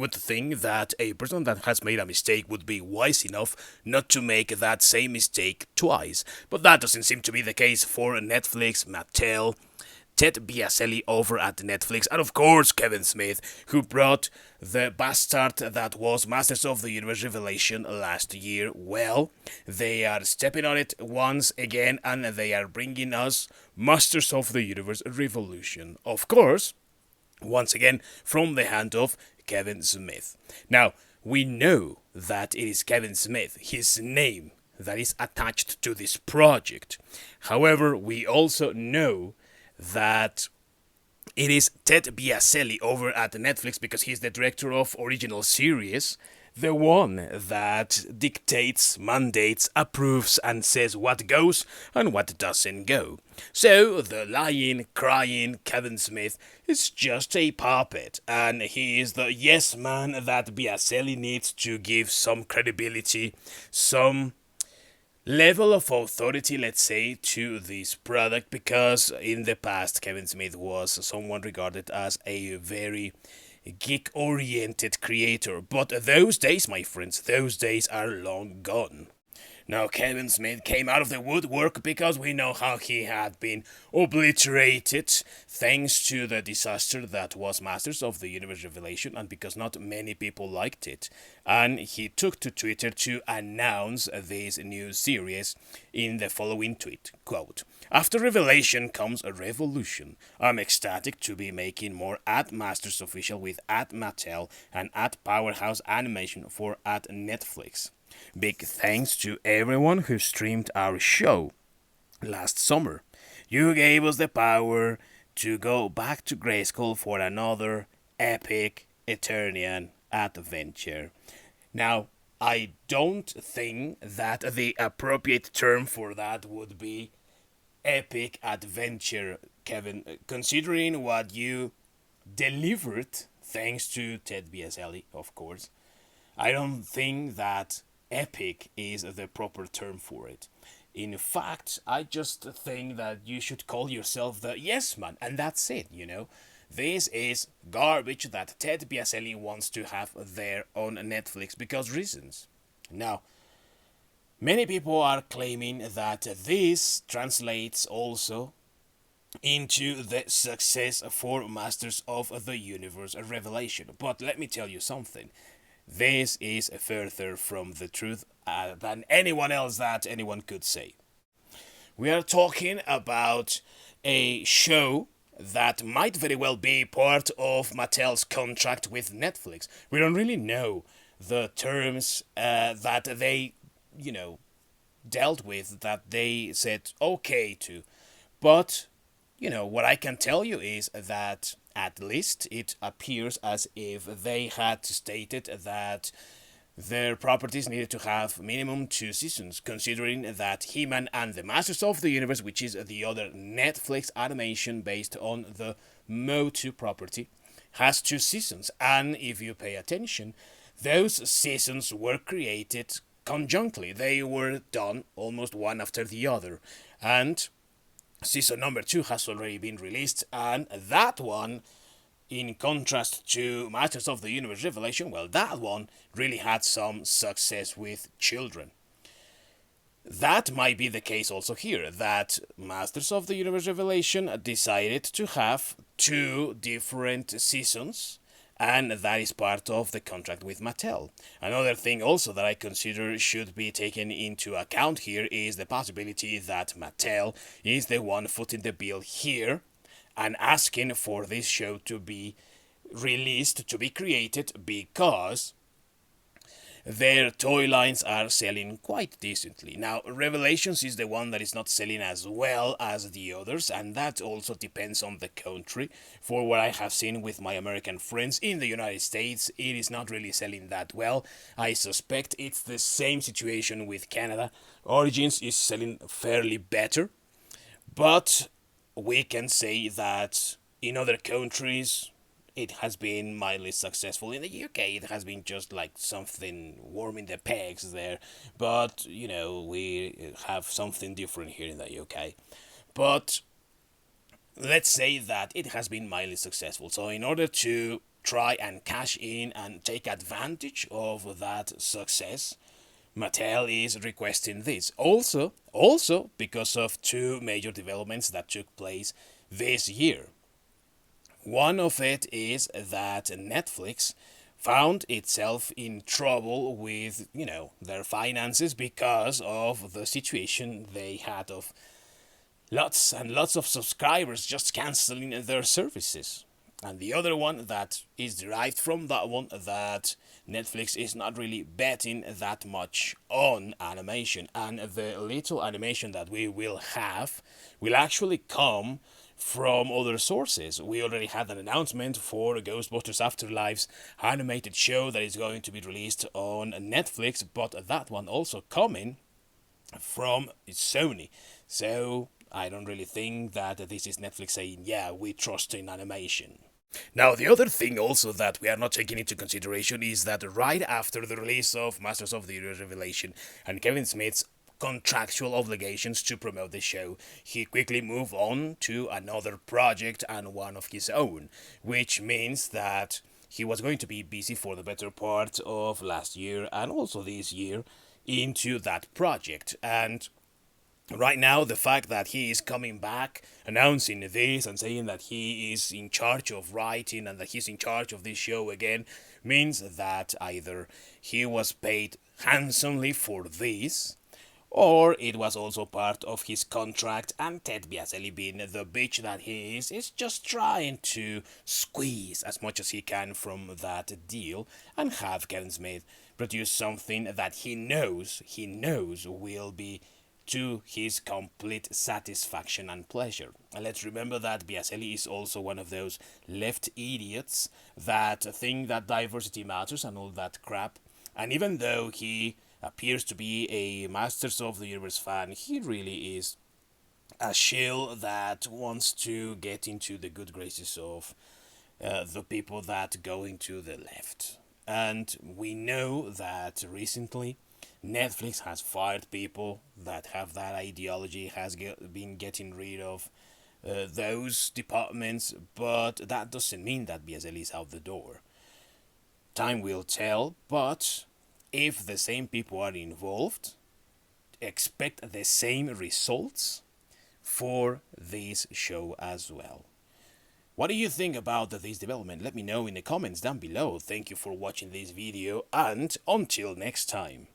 would think that a person that has made a mistake would be wise enough not to make that same mistake twice. But that doesn't seem to be the case for Netflix, Mattel, Ted Biaselli over at Netflix, and of course Kevin Smith, who brought the bastard that was Masters of the Universe Revelation last year. Well, they are stepping on it once again, and they are bringing us Masters of the Universe Revolution. Of course, once again from the hand of Kevin Smith. Now, we know that it is Kevin Smith, his name, that is attached to this project. However, we also know that it is Ted Biaselli over at Netflix, because he's the director of original series, the one that dictates, mandates, approves, and says what goes and what doesn't go. So the lying, crying Kevin Smith is just a puppet, and he is the yes man that Biaselli needs to give some credibility, some level of authority, let's say, to this product, because in the past Kevin Smith was someone regarded as a very geek-oriented creator. But those days, my friends, those days are long gone. Now, Kevin Smith came out of the woodwork because we know how he had been obliterated thanks to the disaster that was Masters of the Universe Revelation, and because not many people liked it. And he took to Twitter to announce this new series in the following tweet, quote, "After Revelation comes a revolution. I'm ecstatic to be making more at Masters Official with at Mattel and at Powerhouse Animation for at Netflix. Big thanks to everyone who streamed our show last summer. You gave us the power to go back to Grayskull for another epic Eternian adventure." Now, I don't think that the appropriate term for that would be epic adventure, Kevin, considering what you delivered, thanks to Ted Biaselli, of course. I don't think that epic is the proper term for it. In fact, I just think that you should call yourself the yes man, and that's it, you know. This is garbage that Ted Biaselli wants to have there on Netflix because reasons. Now, many people are claiming that this translates also into the success for Masters of the Universe Revelation. But let me tell you something. This is further from the truth than anyone else that anyone could say. We are talking about a show that might very well be part of Mattel's contract with Netflix. We don't really know the terms that they, dealt with, that they said okay to. But, what I can tell you is that at least it appears as if they had stated that their properties needed to have minimum 2 seasons, considering that He-Man and the Masters of the Universe, which is the other Netflix animation based on the Motu property, has 2 seasons. And if you pay attention, those seasons were created conjunctly. They were done almost one after the other. And season number 2 has already been released, and that one, in contrast to Masters of the Universe Revelation, well, that one really had some success with children. That might be the case also here, that Masters of the Universe Revelation decided to have 2 different seasons, and that is part of the contract with Mattel. Another thing also that I consider should be taken into account here is the possibility that Mattel is the one footing the bill here and asking for this show to be released, to be created, because their toy lines are selling quite decently. Now, Revelations is the one that is not selling as well as the others, and that also depends on the country. For what I have seen with my American friends in the United States, it is not really selling that well. I suspect it's the same situation with Canada. Origins is selling fairly better, but we can say that in other countries it has been mildly successful. In the UK, it has been just like something warming the pegs there. But, we have something different here in the UK. But let's say that it has been mildly successful. So in order to try and cash in and take advantage of that success, Mattel is requesting this. Also because of two major developments that took place this year. One of it is that Netflix found itself in trouble with, their finances because of the situation they had of lots and lots of subscribers just canceling their services. And the other one that is derived from that one, that Netflix is not really betting that much on animation, and the little animation that we will have will actually come from other sources. We already had an announcement for Ghostbusters Afterlife's animated show that is going to be released on Netflix, but that one also coming from Sony. So I don't really think that this is Netflix saying, yeah, we trust in animation. Now, the other thing also that we are not taking into consideration is that right after the release of Masters of the Universe Revelation and Kevin Smith's contractual obligations to promote the show, he quickly moved on to another project and one of his own, which means that he was going to be busy for the better part of last year and also this year into that project. And right now, the fact that he is coming back, announcing this and saying that he is in charge of writing and that he's in charge of this show again, means that either he was paid handsomely for this, or it was also part of his contract, and Ted Biaselli, being the bitch that he is just trying to squeeze as much as he can from that deal and have Kevin Smith produce something that he knows will be to his complete satisfaction and pleasure. And let's remember that Biaselli is also one of those left idiots that think that diversity matters and all that crap. And even though he appears to be a Masters of the Universe fan, he really is a shill that wants to get into the good graces of the people that go into the left. And we know that recently Netflix has fired people that have that ideology, has been getting rid of those departments, but that doesn't mean that Biaselli is out the door. Time will tell, but if the same people are involved, expect the same results for this show as well. What do you think about this development? Let me know in the comments down below. Thank you for watching this video, and until next time.